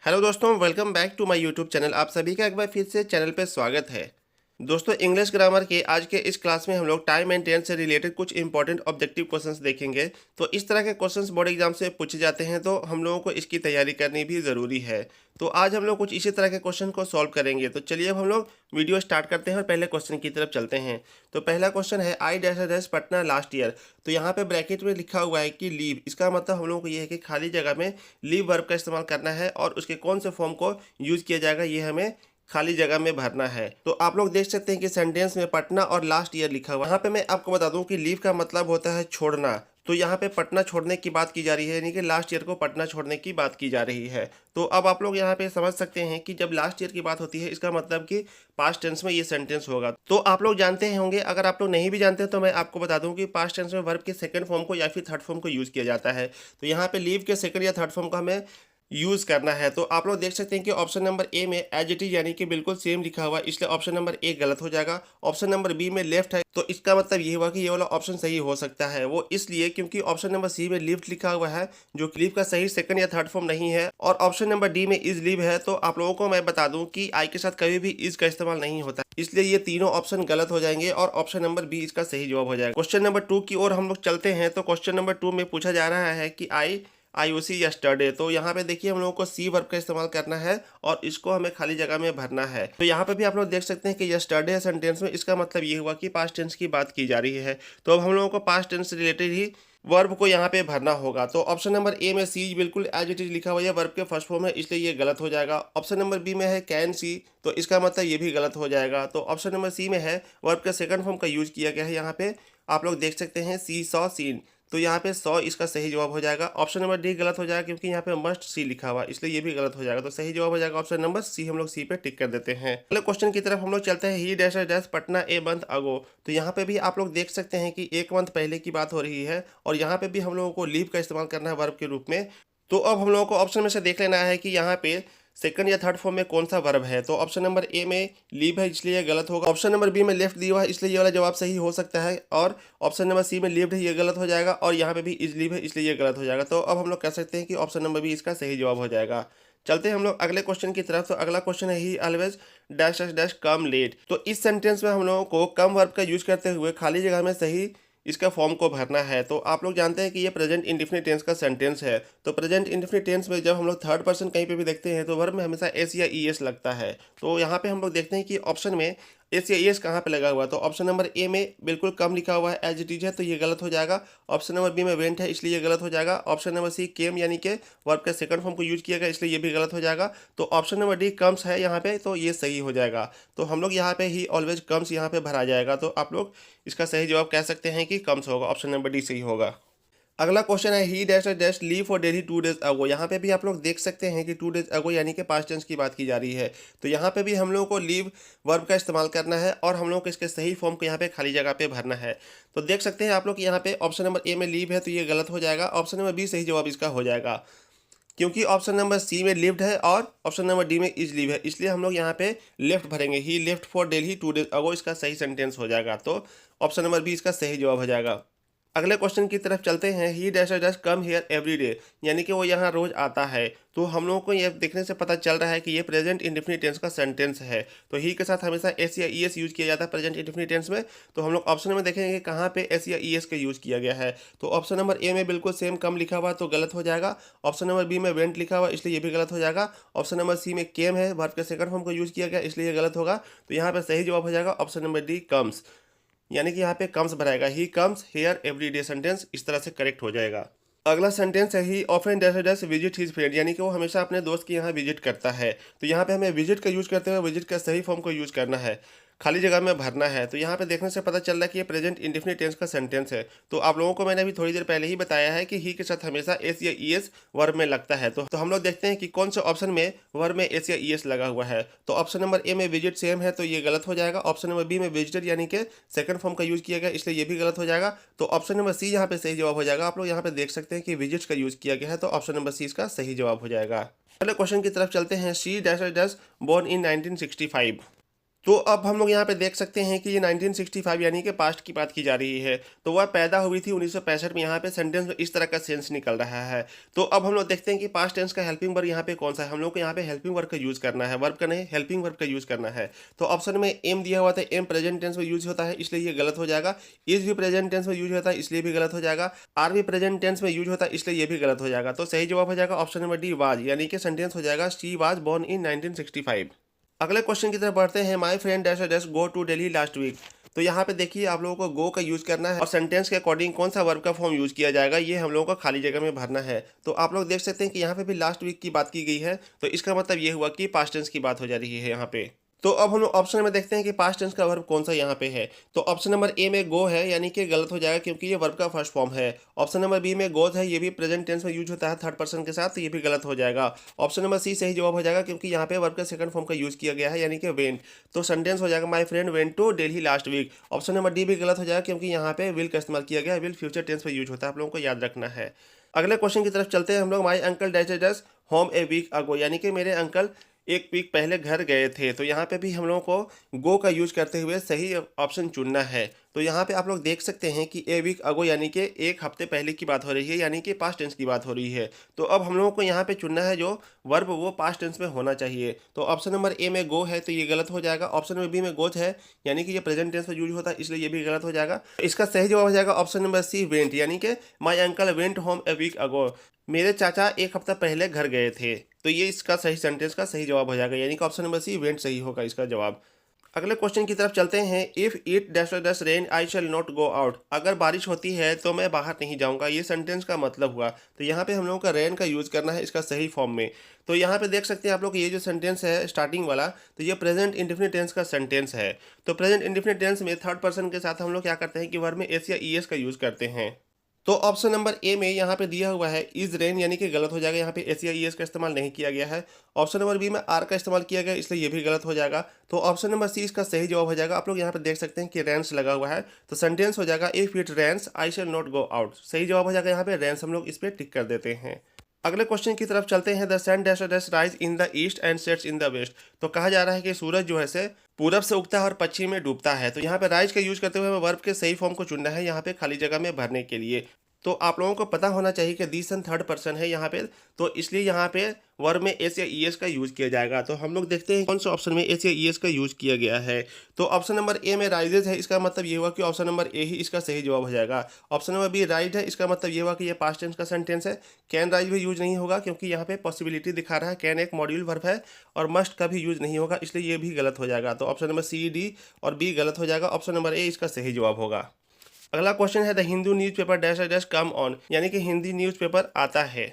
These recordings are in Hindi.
हेलो दोस्तों, welcome back to my YouTube channel. आप सभी का एक बार फिर से चैनल पे स्वागत है। दोस्तों, इंग्लिश ग्रामर के आज के इस क्लास में हम लोग टाइम एंड टेंस से रिलेटेड कुछ इंपॉर्टेंट ऑब्जेक्टिव क्वेश्चंस देखेंगे। तो इस तरह के क्वेश्चंस बोर्ड एग्जाम से पूछे जाते हैं, तो हम लोगों को इसकी तैयारी करनी भी ज़रूरी है। तो आज हम लोग कुछ इसी तरह के क्वेश्चन को सॉल्व करेंगे। तो चलिए अब हम लोग वीडियो स्टार्ट करते हैं और पहले क्वेश्चन की तरफ चलते हैं। तो पहला क्वेश्चन है I dash dash Patna last year. तो यहाँ पे ब्रैकेट में लिखा हुआ है कि लीव। इसका मतलब हम लोगों को ये है कि खाली जगह में लीव वर्ब का इस्तेमाल करना है और उसके कौन से फॉर्म को यूज़ किया जाएगा ये हमें खाली जगह में भरना है। तो आप लोग देख सकते हैं कि सेंटेंस में पटना और लास्ट ईयर लिखा हुआ है। यहाँ पे मैं आपको बता दूं कि लीव का मतलब होता है छोड़ना। तो यहाँ पे पटना छोड़ने की बात की जा रही है, यानी कि लास्ट ईयर को पटना छोड़ने की बात की जा रही है। तो अब आप लोग यहाँ पे समझ सकते हैं कि जब लास्ट ईयर की बात होती है, इसका मतलब कि पास्ट टेंस में ये सेंटेंस होगा। तो आप लोग जानते होंगे, अगर आप लोग नहीं भी जानते तो मैं आपको बता दूं कि पास्ट टेंस में वर्ब के सेकंड फॉर्म को या फिर थर्ड फॉर्म को यूज़ किया जाता है। तो यहाँ पे लीव के सेकंड या थर्ड फॉर्म को हमें यूज़ करना है। तो आप लोग देख सकते हैं कि ऑप्शन नंबर ए में एज इट इज यानी कि बिल्कुल सेम लिखा हुआ है, इसलिए ऑप्शन नंबर ए गलत हो जाएगा। ऑप्शन नंबर बी में लेफ्ट है, तो इसका मतलब ये हुआ कि ये वाला ऑप्शन सही हो सकता है। वो इसलिए क्योंकि ऑप्शन नंबर सी में लिफ्ट लिखा हुआ है, जो लिव का सही सेकंड या थर्ड फॉर्म नहीं है। और ऑप्शन नंबर डी में इज लिव है। तो आप लोगों को मैं बता दूं कि आई के साथ कभी भी इज का इस्तेमाल नहीं होता, इसलिए ये तीनों ऑप्शन गलत हो जाएंगे और ऑप्शन नंबर बी इसका सही जवाब हो जाएगा। क्वेश्चन नंबर 2 की ओर हम लोग चलते हैं। तो क्वेश्चन नंबर 2 में पूछा जा रहा है कि आईओसी यस्टरडे। तो यहाँ पे देखिए हम लोगों को सी वर्ब का इस्तेमाल करना है और इसको हमें खाली जगह में भरना है। तो यहाँ पे भी आप लोग देख सकते हैं कि यस्टरडे सेंटेंस में, इसका मतलब ये हुआ कि पास्ट टेंस की बात की जा रही है। तो अब हम लोगों को पास्ट टेंस से रिलेटेड ही वर्ब को यहाँ पे भरना होगा। तो ऑप्शन नंबर ए में सी बिल्कुल एज इट इज लिखा हुआ है, वर्ब के फर्स्ट फॉर्म है, इसलिए ये गलत हो जाएगा। ऑप्शन नंबर बी में है कैन सी, तो इसका मतलब ये भी गलत हो जाएगा। तो ऑप्शन नंबर सी में है वर्ब के सेकंड फॉर्म का यूज किया गया है। यहाँ पे आप लोग देख सकते हैं सी सॉ सीन, तो यहाँ पे 100 इसका सही जवाब हो जाएगा। ऑप्शन नंबर डी गलत हो जाएगा क्योंकि यहाँ पे मस्ट सी लिखा हुआ है, इसलिए ये भी गलत हो जाएगा। तो सही जवाब हो जाएगा ऑप्शन नंबर सी। हम लोग सी पे टिक कर देते हैं। अगले क्वेश्चन की तरफ हम लोग चलते हैं। ही dash dash Patna a month ago. तो यहाँ पे भी आप लोग देख सकते हैं कि एक मंथ पहले की बात हो रही है और यहाँ पे भी हम लोगों को लीव का इस्तेमाल करना है वर्ब के रूप में। तो अब हम लोगों को ऑप्शन में से देख लेना है कि यहाँ पे सेकंड या थर्ड फॉर्म में कौन सा वर्ब है। तो ऑप्शन नंबर ए में लीव है, इसलिए ये गलत होगा। ऑप्शन नंबर बी में लेफ्ट दिया हुआ है, इसलिए ये वाला जवाब सही हो सकता है। और ऑप्शन नंबर सी में लिव्ड है, ये गलत हो जाएगा। और यहाँ पे भी इज लीव है, इसलिए ये गलत हो जाएगा। तो अब हम लोग कह सकते हैं कि ऑप्शन नंबर बी इसका सही जवाब हो जाएगा। चलते हैं हम लोग अगले क्वेश्चन की तरफ। तो अगला क्वेश्चन है he always dash dash dash come late. तो इस सेंटेंस में हम लोगों को कम वर्ब का यूज करते हुए खाली जगह में सही इसका फॉर्म को भरना है। तो आप लोग जानते हैं कि ये प्रेजेंट इंडेफिनिट टेंस का सेंटेंस है। तो प्रेजेंट इंडेफिनिट टेंस में जब हम लोग थर्ड पर्सन कहीं पे भी देखते हैं तो वर्ब में हमेशा एस या ई एस लगता है। तो यहाँ पे हम लोग देखते हैं कि ऑप्शन में एस या ई एस कहाँ पे लगा हुआ है। तो ऑप्शन नंबर ए में बिल्कुल कम लिखा हुआ है, एज इट इज है, तो ये गलत हो जाएगा। ऑप्शन नंबर बी में वेंट है, इसलिए ये गलत हो जाएगा। ऑप्शन नंबर सी केम यानी कि वर्ब के सेकंड फॉर्म को यूज किया गया, इसलिए ये भी गलत हो जाएगा। तो ऑप्शन नंबर डी कम्स है यहाँ पे, तो ये सही हो जाएगा। तो हम लोग यहाँ पे ही ऑलवेज कम्स यहाँ पे भरा जाएगा। तो आप लोग इसका सही जवाब कह सकते हैं कि कम्स होगा। ऑप्शन नंबर डी सही होगा। अगला क्वेश्चन है ही dash dash leave for Delhi 2 days अगो। यहाँ पे भी आप लोग देख सकते हैं कि 2 डेज अगो यानी कि पास्ट टेंस की बात की जा रही है। तो यहाँ पे भी हम लोगों को लीव वर्ब का इस्तेमाल करना है और हम लोगों को इसके सही फॉर्म को यहाँ पे खाली जगह पे भरना है। तो देख सकते हैं आप लोग यहाँ पे ऑप्शन नंबर ए में लीव है, तो ये गलत हो जाएगा। ऑप्शन नंबर बी सही जवाब इसका हो जाएगा क्योंकि ऑप्शन नंबर सी में लिव्ड है और ऑप्शन नंबर डी में इज लिव है, इसलिए हम लोग यहाँ पे लेफ्ट भरेंगे। He left for Delhi 2 days ago इसका सही सेंटेंस हो जाएगा। तो ऑप्शन नंबर बी इसका सही जवाब हो जाएगा। अगले क्वेश्चन की तरफ चलते हैं। ही dash dash come here every day, यानी कि वो यहाँ रोज आता है। तो हम लोगों को ये देखने से पता चल रहा है कि ये प्रेजेंट इंडेफिनिट टेंस का सेंटेंस है। तो ही के साथ हमेशा एस या ई एस यूज किया जाता है प्रेजेंट इंडेफिनिट टेंस में। तो हम लोग ऑप्शन में देखेंगे कहाँ पे एस या ई एस का यूज किया गया है। तो ऑप्शन नंबर ए में बिल्कुल सेम कम लिखा हुआ, तो गलत हो जाएगा। ऑप्शन नंबर बी में वेंट लिखा हुआ, इसलिए ये भी गलत हो जाएगा। ऑप्शन नंबर सी में केम है, वर्ब के सेकंड फॉर्म को यूज किया गया, इसलिए ये गलत होगा। तो यहाँ पे सही जवाब हो जाएगा ऑप्शन नंबर डी कम्स, यानी कि यहाँ पे कम्स भराएगा। He comes here every day sentence इस तरह से करेक्ट हो जाएगा। अगला सेंटेंस है he often dash dash visit his friend, यानी कि वो हमेशा अपने दोस्त के यहाँ विजिट करता है। तो यहाँ पे हमें विजिट का यूज करते हुए विजिट का सही फॉर्म को यूज करना है, खाली जगह में भरना है। तो यहाँ पे देखने से पता चल रहा है कि ये प्रेजेंट इंडेफिनिट टेंस का सेंटेंस है। तो आप लोगों को मैंने अभी थोड़ी देर पहले ही बताया है कि ही के साथ हमेशा एस या ई एस वर्ब में लगता है। तो हम लोग देखते हैं कि कौन से ऑप्शन में वर्ब में एस या ई एस लगा हुआ है। तो ऑप्शन नंबर ए में विजिट सेम है, तो ये गलत हो जाएगा। ऑप्शन नंबर बी में विजिटर यानी कि सेकंड फॉर्म का यूज किया गया, इसलिए ये भी गलत हो जाएगा। तो ऑप्शन नंबर सी यहाँ पे सही जवाब हो जाएगा। आप लोग यहाँ पे देख सकते हैं कि विजिट का यूज किया गया है, तो ऑप्शन नंबर सी इसका सही जवाब हो जाएगा। अगले क्वेश्चन की तरफ चलते हैं। She dash dash born in 1965। तो अब हम लोग यहाँ पे देख सकते हैं कि ये 1965 यानी कि पास्ट की बात की जा रही है। तो वह पैदा हुई थी 1965 में। यहाँ पे सेंटेंस में इस तरह का सेंस निकल रहा है। तो अब हम लोग देखते हैं कि पास्ट टेंस का हेल्पिंग वर्ब यहाँ पे कौन सा है। हम लोग को यहाँ पे हेल्पिंग वर्ब का यूज़ करना है, वर्ब का नहीं, हेल्पिंग वर्ब का यूज़ करना है। तो ऑप्शन में एम दिया हुआ था, एम प्रेजेंट टेंस में यूज होता है इसलिए ये गलत हो जाएगा। इज भी प्रेजेंट टेंस में यूज होता है इसलिए भी गलत हो जाएगा। आर भी प्रेजेंट टेंस में यूज होता है इसलिए ये भी गलत हो जाएगा। तो सही जवाब हो जाएगा ऑप्शन नंबर डी, वाज, यानी कि सेंटेंस हो जाएगा शी वाज बोर्न इन 1965। अगले क्वेश्चन की तरफ बढ़ते हैं। My friend dash dash go to Delhi last week. तो यहाँ पे देखिए आप लोगों को गो का यूज करना है और सेंटेंस के अकॉर्डिंग कौन सा वर्ब का फॉर्म यूज किया जाएगा ये हम लोगों को खाली जगह में भरना है। तो आप लोग देख सकते हैं कि यहाँ पे भी लास्ट वीक की बात की गई है। तो इसका मतलब ये हुआ कि पास्ट टेंस की बात हो जा रही है यहाँ पे। तो अब हम लोग ऑप्शन में देखते हैं कि पास्ट टेंस का वर्ब कौन सा यहाँ पे है। तो ऑप्शन नंबर ए में गो है, यानी कि गलत हो जाएगा क्योंकि ये वर्ब का फर्स्ट फॉर्म है। ऑप्शन नंबर बी में गोज है, ये भी प्रेजेंट टेंस में यूज होता है थर्ड पर्सन के साथ, तो ये भी गलत हो जाएगा। ऑप्शन नंबर सी सही जवाब हो जाएगा क्योंकि यहाँ पे वर्ब का सेकंड फॉर्म का यूज किया गया है, यानी कि वेंट। तो सेंटेंस हो जाएगा my friend went to Delhi last week. Option number D भी गलत हो जाएगा क्योंकि यहाँ पे विल का इस्तेमाल किया गया है। विल फ्यूचर टेंस में यूज होता है, आप लोगों को याद रखना है। अगले क्वेश्चन की तरफ चलते हैं हम लोग। My uncle dash dash home a week ago, यानी कि मेरे अंकल एक वीक पहले घर गए थे। तो यहाँ पे भी हम लोगों को गो का यूज करते हुए सही ऑप्शन चुनना है। तो यहाँ पे आप लोग देख सकते हैं कि ए वीक अगो यानी कि एक हफ्ते पहले की बात हो रही है, यानी कि पास्ट टेंस की बात हो रही है। तो अब हम लोगों को यहाँ पे चुनना है जो वर्ब वो पास्ट टेंस में होना चाहिए। तो ऑप्शन नंबर ए में गो है तो ये गलत हो जाएगा। ऑप्शन नंबर बी में गोज है, यानी कि ये प्रेजेंट टेंस में यूज होता है इसलिए ये भी गलत हो जाएगा। इसका सही जवाब हो जाएगा ऑप्शन नंबर सी वेंट, यानी कि my uncle went home a week ago, मेरे चाचा एक हफ्ता पहले घर गए थे। तो ये इसका सही सेंटेंस का सही जवाब हो जाएगा, यानी कि ऑप्शन नंबर सी वेंट सही होगा इसका जवाब। अगले क्वेश्चन की तरफ चलते हैं। If it dash dash rain I shall not go out, अगर बारिश होती है तो मैं बाहर नहीं जाऊंगा, ये सेंटेंस का मतलब हुआ। तो यहाँ पे हम लोगों का रेन का यूज करना है इसका सही फॉर्म में। तो यहाँ पे देख सकते हैं आप लोग ये जो सेंटेंस है स्टार्टिंग वाला, तो ये प्रेजेंट इंडेफिनिट टेंस का सेंटेंस है। तो प्रेजेंट इंडेफिनिट टेंस में थर्ड पर्सन के साथ हम लोग क्या करते हैं कि वर्ब में एस या ई एस का यूज करते हैं। तो ऑप्शन नंबर ए में यहाँ पे दिया हुआ है इज रेन, यानी कि गलत हो जाएगा, यहाँ पे एस या ई एस का इस्तेमाल नहीं किया गया है। ऑप्शन नंबर बी में आर का इस्तेमाल किया गया इसलिए ये भी गलत हो जाएगा। तो ऑप्शन नंबर सी इसका सही जवाब हो जाएगा। आप लोग यहाँ पे देख सकते हैं कि रेंस लगा हुआ है, तो सेंटेंस हो जाएगा if it Reigns I shall not go out, सही जवाब हो जाएगा यहाँ पे रेंस, हम लोग इस पर टिक कर देते हैं। अगले क्वेश्चन की तरफ चलते हैं। The sun dash dash rise in the east and sets in the west. तो कहा जा रहा है कि सूरज जो है से पूरब से उगता है और पश्चिम में डूबता है। तो यहाँ पे राइज का यूज करते हुए हमें वर्ब के सही फॉर्म को चुनना है यहाँ पे खाली जगह में भरने के लिए। तो आप लोगों को पता होना चाहिए कि दी सन थर्ड पर्सन है यहाँ पे, तो इसलिए यहाँ पे वर्ब में एस या ई एस का यूज किया जाएगा। तो हम लोग देखते हैं कौन से ऑप्शन में एस या ई एस का यूज किया गया है। तो ऑप्शन नंबर ए में राइजेज है, इसका मतलब ये हुआ कि ऑप्शन नंबर ए ही इसका सही जवाब हो जाएगा। ऑप्शन नंबर बी राइज है, इसका मतलब ये हुआ कि ये पास्ट टेंस का सेंटेंस है। कैन राइज भी यूज नहीं होगा क्योंकि यहाँ पे पॉसिबिलिटी दिखा रहा है, कैन एक मॉड्यूल वर्ब है, और मस्ट का भी यूज नहीं होगा इसलिए ये भी गलत हो जाएगा। तो ऑप्शन नंबर सी डी और बी गलत हो जाएगा। ऑप्शन नंबर ए इसका सही जवाब होगा। अगला क्वेश्चन है the Hindu newspaper dash dash come on, यानी कि हिंदी न्यूज़पेपर आता है।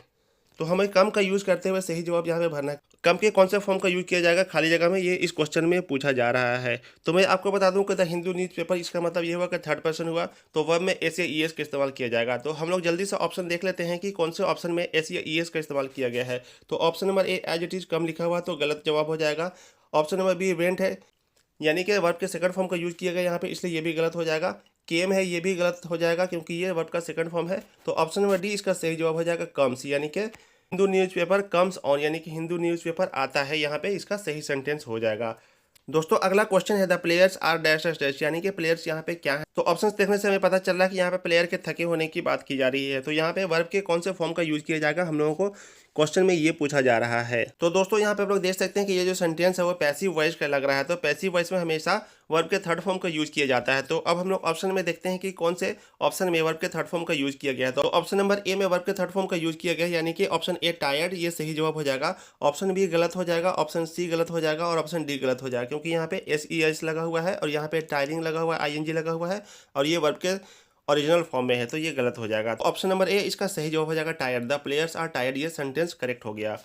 तो हमें कम का यूज करते हुए सही जवाब यहाँ पे भरना है। कम के कौन से फॉर्म का यूज किया जाएगा खाली जगह में, ये इस क्वेश्चन में पूछा जा रहा है। तो मैं आपको बता दूं कि द हिंदू न्यूज़पेपर, इसका मतलब ये हुआ कि थर्ड पर्सन हुआ, तो वर्ब में एस या ई एस का इस्तेमाल किया जाएगा। तो हम लोग जल्दी से ऑप्शन देख लेते हैं कि कौन से ऑप्शन में एस या ई एस का इस्तेमाल किया गया है। तो option number A as it is come लिखा हुआ तो गलत जवाब हो जाएगा। ऑप्शन नंबर बी इवेंट है, यानी कि वर्ब के सेकंड फॉर्म का यूज किया गया यहाँ पे इसलिए ये भी गलत हो जाएगा। केम है, ये भी गलत हो जाएगा क्योंकि ये वर्ब का सेकंड फॉर्म है। तो ऑप्शन नंबर डी इसका सही जवाब हो जाएगा कम्स, यानी कि हिंदू न्यूज़पेपर कम्स ऑन, यानी कि हिंदू न्यूज़पेपर आता है, यहाँ पे इसका सही सेंटेंस हो जाएगा। दोस्तों अगला क्वेश्चन है the players are dash dash dash, यानी कि प्लेयर्स यहाँ पे क्या है। तो ऑप्शंस देखने से हमें पता चल रहा है कि यहाँ पे प्लेयर के थके होने की बात की जा रही है। तो यहाँ पे वर्ब के कौन से फॉर्म का यूज किया जाएगा हम लोगों को क्वेश्चन में ये पूछा जा रहा है। तो दोस्तों यहाँ पे आप लोग देख सकते हैं कि ये जो सेंटेंस है वो पैसिव वॉइस का लग रहा है। तो पैसिव वॉइस में हमेशा वर्ब के थर्ड फॉर्म का यूज किया जाता है। तो अब हम लोग ऑप्शन में देखते हैं कि कौन से ऑप्शन में वर्ब के थर्ड फॉर्म का यूज किया गया है। तो ऑप्शन नंबर ए में वर्ब के थर्ड फॉर्म का यूज किया गया है, यानी कि ऑप्शन ए टायर्ड, ये सही जवाब हो जाएगा। ऑप्शन बी गलत हो जाएगा, ऑप्शन सी गलत हो जाएगा और ऑप्शन डी गलत हो जाएगा क्योंकि यहाँ पे एस ई एस लगा हुआ है और यहाँ पे टायरिंग लगा हुआ है, आई एन जी लगा हुआ है और ये वर्ब के ओरिजिनल फॉर्म में है, तो ये गलत हो जाएगा। तो ऑप्शन नंबर ए इसका सही जवाब हो जाएगा tired, the players are tired, ये सेंटेंस करेक्ट हो गया।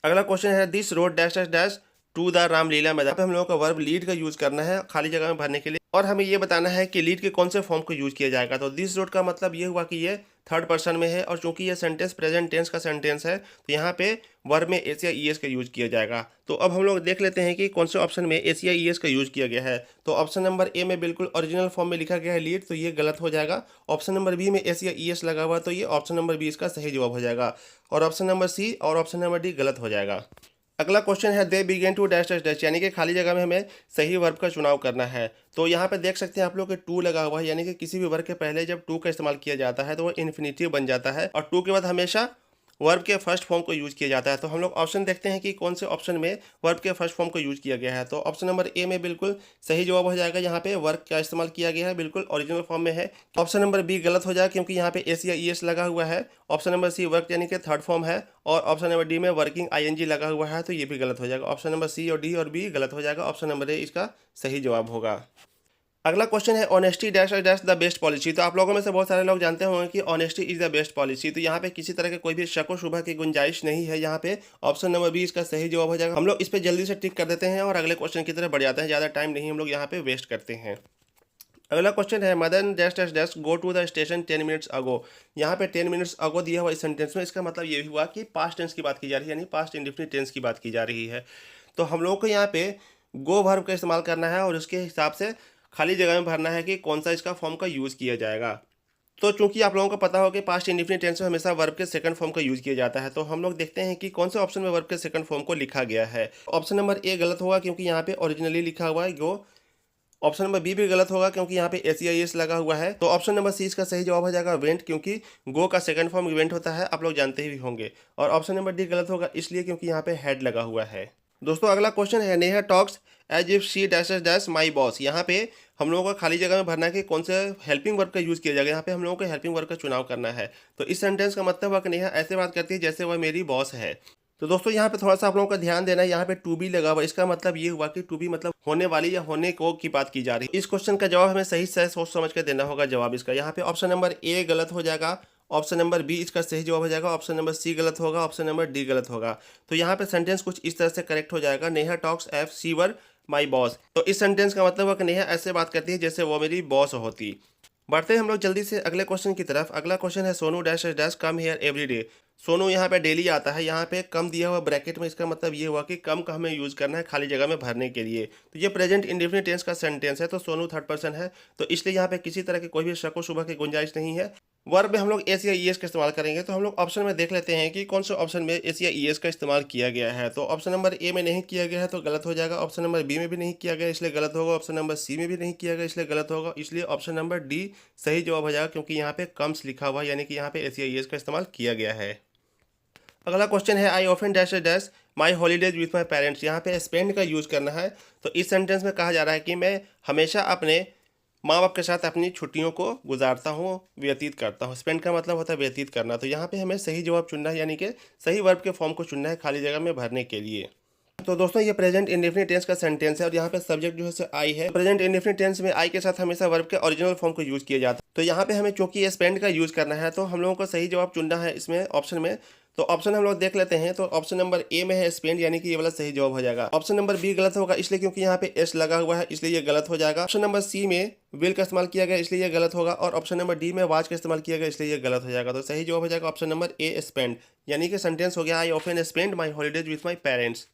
अगला क्वेश्चन है this road dash dash dash to the Ramlila Maidan. पे हम लोगों का वर्ब लीड का यूज करना है खाली जगह में भरने के लिए और हमें ये बताना है कि लीड के कौन से फॉर्म को यूज किया जाएगा। तो दिस रोड का मतलब ये हुआ कि ये थर्ड पर्सन में है और चूंकि ये सेंटेंस प्रेजेंट टेंस का सेंटेंस है तो यहाँ पे वर्ब में एस या ई एस का यूज किया जाएगा। तो अब हम लोग देख लेते हैं कि कौन से ऑप्शन में एस या ई एस का यूज किया गया है। तो ऑप्शन नंबर ए में बिल्कुल ओरिजिनल फॉर्म में लिखा गया है लीड, तो ये गलत हो जाएगा। ऑप्शन नंबर बी में एस या ई एस लगा हुआ तो ये ऑप्शन नंबर बी इसका सही जवाब हो जाएगा और ऑप्शन नंबर सी और ऑप्शन नंबर डी गलत हो जाएगा। अगला क्वेश्चन है they began to dash dash dash, यानी कि खाली जगह में हमें सही वर्ब का चुनाव करना है। तो यहाँ पे देख सकते हैं आप लोग कि टू लगा हुआ है, यानी कि किसी भी वर्ब के पहले जब टू का इस्तेमाल किया जाता है तो वो इन्फिनिटिव बन जाता है और टू के बाद हमेशा वर्ब के फर्स्ट फॉर्म को यूज किया जाता है। तो हम लोग ऑप्शन देखते हैं कि कौन से ऑप्शन में वर्ब के फर्स्ट फॉर्म को यूज किया गया है। तो ऑप्शन नंबर ए में बिल्कुल सही जवाब हो जाएगा, यहाँ पे वर्ब का इस्तेमाल किया गया है, बिल्कुल ओरिजिनल फॉर्म में है। ऑप्शन नंबर बी गलत हो जाएगा क्योंकि यहाँ पे एस या ई एस लगा हुआ है। ऑप्शन नंबर सी वर्क यानी कि थर्ड फॉर्म है और ऑप्शन नंबर डी में वर्किंग आईएनजी लगा हुआ है, तो ये भी गलत हो जाएगा। ऑप्शन नंबर सी और डी और बी गलत हो जाएगा। ऑप्शन नंबर ए इसका सही जवाब होगा। अगला क्वेश्चन है honesty dash dash the best policy. तो आप लोगों में से बहुत सारे लोग जानते होंगे कि honesty is the best policy. तो यहाँ पे किसी तरह के कोई भी शक व शुबा की गुंजाइश नहीं है। यहाँ पे ऑप्शन नंबर बी इसका सही जवाब हो जाएगा। हम लोग इस पे जल्दी से टिक कर देते हैं और अगले क्वेश्चन की तरफ बढ़ जाते हैं, ज़्यादा टाइम नहीं हम लोग यहाँ पे वेस्ट करते हैं। अगला क्वेश्चन है Madan dash dash dash go to the station 10 minutes ago. यहाँ पे 10 मिनट्स अगो दिया हुआ इस सेंटेंस में, इसका मतलब ये भी हुआ कि पास्ट टेंस की बात की जा रही है, यानी पास्ट इंडेफिनिट टेंस की बात की जा रही है। तो हम लोगों को यहाँ पे गो वर्ब का इस्तेमाल करना है और उसके हिसाब से खाली जगह में भरना है कि कौन सा इसका फॉर्म का यूज़ किया जाएगा। तो चूंकि आप लोगों को पता हो कि पास्ट इंडेफिनिट टेंस में हमेशा वर्ब के सेकंड फॉर्म का यूज़ किया जाता है, तो हम लोग देखते हैं कि कौन से ऑप्शन में वर्ब के सेकंड फॉर्म को लिखा गया है। ऑप्शन नंबर ए गलत होगा क्योंकि यहाँ पे ओरिजिनली लिखा हुआ है गो। ऑप्शन नंबर बी भी गलत होगा क्योंकि यहाँ पे एस या एस लगा हुआ है। तो ऑप्शन नंबर सी इसका सही जवाब हो जाएगा वेंट, क्योंकि गो का सेकंड फॉर्म इवेंट होता है, आप लोग जानते ही होंगे। और ऑप्शन नंबर डी गलत होगा इसलिए क्योंकि यहाँ पे हेड लगा हुआ है। दोस्तों अगला क्वेश्चन है Neha talks as if she dash dash my boss. यहाँ पे हम लोगों को खाली जगह में भरना है कि कौन से हेल्पिंग वर्ब का यूज़ किया जाएगा। यहाँ पे हम लोगों को हेल्पिंग वर्ब का चुनाव करना है। तो इस सेंटेंस का मतलब हुआ कि नेहा ऐसे बात करती है जैसे वह मेरी बॉस है। तो दोस्तों यहाँ पे थोड़ा सा आप लोगों का ध्यान देना है, यहाँ पे टू बी लगा हुआ, इसका मतलब ये हुआ कि टू बी मतलब होने वाली या होने को की बात की जा रही है। इस क्वेश्चन का जवाब हमें सही से सोच समझ के देना होगा जवाब इसका। यहाँ पे ऑप्शन नंबर ए गलत हो जाएगा, ऑप्शन नंबर बी इसका सही जवाब हो जाएगा, ऑप्शन नंबर सी गलत होगा, ऑप्शन नंबर डी गलत होगा। तो यहाँ पे सेंटेंस कुछ इस तरह से करेक्ट हो जाएगा, Neha talks if she were my boss. तो इस सेंटेंस का मतलब हुआ कि नेहा ऐसे बात करती है जैसे वो मेरी बॉस होती। बढ़ते हैं हम लोग जल्दी से अगले क्वेश्चन की तरफ। अगला क्वेश्चन है Sonu dash dash come here every day. Sonu यहाँ पे डेली आता है, यहाँ पे कम दिया हुआ ब्रैकेट में, इसका मतलब ये हुआ कि कम का हमें यूज़ करना है खाली जगह में भरने के लिए। तो ये प्रेजेंट इंडेफिनिट टेंस का सेंटेंस है, तो सोनू थर्ड पर्सन है, तो इसलिए यहाँ पे किसी तरह की कोई भी शक व शुबा की गुंजाइश नहीं है। वर्ब में हम लोग एस या ई एस का इस्तेमाल करेंगे। तो हम लोग ऑप्शन में देख लेते हैं कि कौन से ऑप्शन में एस या ई एस का इस्तेमाल किया गया है। तो ऑप्शन नंबर ए में नहीं किया गया है तो गलत हो जाएगा। ऑप्शन नंबर बी में भी नहीं किया गया इसलिए गलत होगा। ऑप्शन नंबर सी में भी नहीं किया गया इसलिए गलत होगा, इसलिए ऑप्शन नंबर डी सही जवाब हो जाएगा क्योंकि यहाँ पे कम्स लिखा हुआ है, यानी कि यहाँ पे एस या ई एस का इस्तेमाल किया गया है। अगला क्वेश्चन है I often dash dash my holidays with my parents. यहाँ पे स्पेंड का यूज़ करना है। तो इस सेंटेंस में कहा जा रहा है कि मैं हमेशा अपने माँ बाप के साथ अपनी छुट्टियों को गुजारता हूँ, व्यतीत करता हूँ। स्पेंड का मतलब होता है व्यतीत करना। तो यहाँ पे हमें सही जवाब चुनना है, यानी कि सही वर्ब के फॉर्म को चुनना है खाली जगह में भरने के लिए। तो दोस्तों ये प्रेजेंट इंडेफिनिट टेंस का सेंटेंस है और यहाँ पे सब्जेक्ट जो है से आई है। प्रेजेंट इंडेफिनिट टेंस में आई के साथ हमेशा वर्ब के ओरिजिनल फॉर्म को यूज़ किया जाता है। तो यहाँ पे हमें चूंकि ये स्पेंड का यूज़ करना है तो हम लोगों को सही जवाब चुनना है इसमें ऑप्शन में। तो ऑप्शन हम लोग देख लेते हैं। तो ऑप्शन नंबर ए में है स्पेंड, यानी कि ये वाला सही जवाब हो जाएगा। ऑप्शन नंबर बी गलत होगा इसलिए क्योंकि यहाँ पे एस लगा हुआ है इसलिए ये गलत हो जाएगा। ऑप्शन नंबर सी में विल का इस्तेमाल किया गया इसलिए ये गलत होगा और ऑप्शन नंबर डी में वाच का इस्तेमाल किया गया इसलिए ये गलत हो जाएगा। तो सही जवाब हो जाएगा ऑप्शन नंबर ए स्पेंड, यानी कि सेंटेंस हो गया I often spend my holidays with my parents.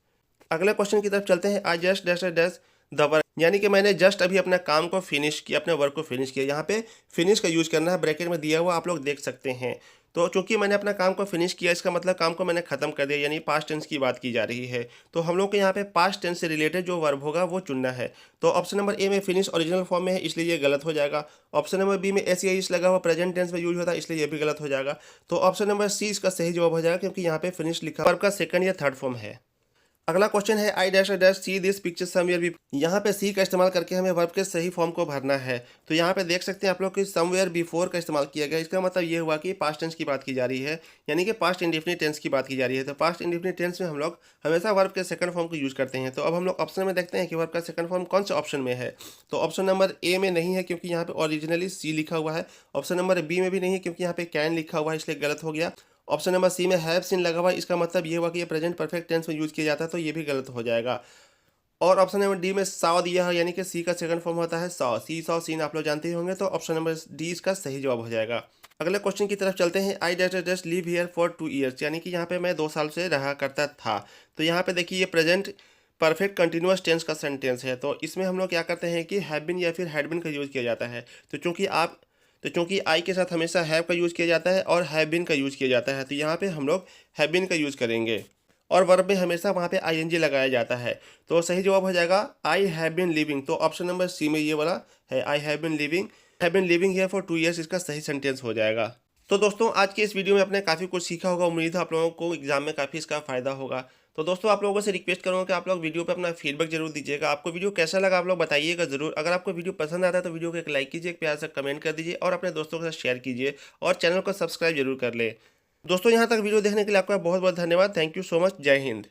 अगले क्वेश्चन की तरफ चलते हैं। I just dash dash the work, यानी कि मैंने जस्ट अभी अपना काम को फिनिश किया, अपने वर्क को फिनिश किया। यहाँ पे फिनिश का यूज़ करना है, ब्रैकेट में दिया हुआ आप लोग देख सकते हैं। तो चूंकि मैंने अपना काम को फिनिश किया इसका मतलब काम को मैंने खत्म कर दिया, यानी पास्ट टेंस की बात की जा रही है। तो हम लोग को यहाँ पे पास्ट टेंस से रिलेटेड जो वर्ब होगा वो चुनना है। तो ऑप्शन नंबर ए में फिनिश ओरिजिनल फॉर्म में है इसलिए ये गलत हो जाएगा। ऑप्शन नंबर बी में एस या इस लगा हुआ प्रेजेंट टेंस में यूज होता है इसलिए ये भी गलत हो जाएगा। तो ऑप्शन नंबर सी इसका सही जवाब हो जाएगा क्योंकि यहाँ पे फिनिश लिखा वर्ब का सेकंड या थर्ड फॉर्म है। अगला क्वेश्चन है I dash dash see this picture somewhere B. यहाँ पे सी का इस्तेमाल करके हमें वर्ब के सही फॉर्म को भरना है। तो यहाँ पे देख सकते हैं आप लोग कि समवेयर बिफोर का इस्तेमाल किया गया, इसका मतलब ये हुआ कि पास्ट टेंस की बात की जा रही है, यानी कि पास्ट इंडेफिनिट टेंस की बात की जा रही है। तो पास्ट इंडेफिनिट टेंस में हम लोग हमेशा वर्ब के सेकंड फॉर्म को यूज करते हैं। तो अब हम लोग ऑप्शन में देखते हैं कि वर्ब का सेकंड फॉर्म कौन से ऑप्शन में है। तो ऑप्शन नंबर ए में नहीं है क्योंकि यहाँ पे ओरिजिनली सी लिखा हुआ है। ऑप्शन नंबर बी में भी नहीं है क्योंकि यहाँ पे कैन लिखा हुआ है इसलिए गलत हो गया। ऑप्शन नंबर सी में हैव सीन लगा हुआ है, इसका मतलब ये हुआ कि ये प्रेजेंट परफेक्ट टेंस में यूज किया जाता है, तो ये भी गलत हो जाएगा। और ऑप्शन नंबर डी में सॉ दिया है, यानी कि सी का सेकंड फॉर्म होता है सॉ, सी सॉ सीन आप लोग जानते ही होंगे। तो ऑप्शन नंबर डी इसका सही जवाब हो जाएगा। अगले क्वेश्चन की तरफ चलते हैं। आई dash dash live here for 2 years, यानी कि यहाँ पे मैं 2 साल से रहा करता था। तो यहाँ पे देखिए ये प्रेजेंट परफेक्ट कंटिन्यूअस टेंस का सेंटेंस है। तो इसमें हम लोग क्या करते हैं कि हैव बीन या फिर हैड बीन का यूज़ किया जाता है। तो चूंकि आई के साथ हमेशा हैव का यूज़ किया जाता है और हैव बीन का यूज़ किया जाता है, तो यहाँ पे हम लोग हैव बीन का यूज़ करेंगे। और वर्ब में हमेशा वहाँ पे आईएनजी लगाया जाता है। तो सही जवाब हो जाएगा आई हैव बीन लिविंग। तो ऑप्शन नंबर सी में ये वाला है, I have been living here for 2 years, इसका सही सेंटेंस हो जाएगा। तो दोस्तों आज के इस वीडियो में आपने काफ़ी कुछ सीखा होगा, उम्मीद है आप लोगों को एग्जाम में काफ़ी इसका फ़ायदा होगा। तो दोस्तों आप लोगों से रिक्वेस्ट करूँगा कि आप लोग वीडियो पे अपना फीडबैक जरूर दीजिएगा। आपको वीडियो कैसा लगा आप लोग बताइएगा ज़रूर। अगर आपको वीडियो पसंद आता है तो वीडियो को एक लाइक कीजिए, एक प्यार से कमेंट कर दीजिए और अपने दोस्तों के साथ शेयर कीजिए और चैनल को सब्सक्राइब जरूर कर ले। दोस्तों यहाँ तक वीडियो देखने के लिए आपका बहुत बहुत धन्यवाद। Thank you so much. जय हिंद।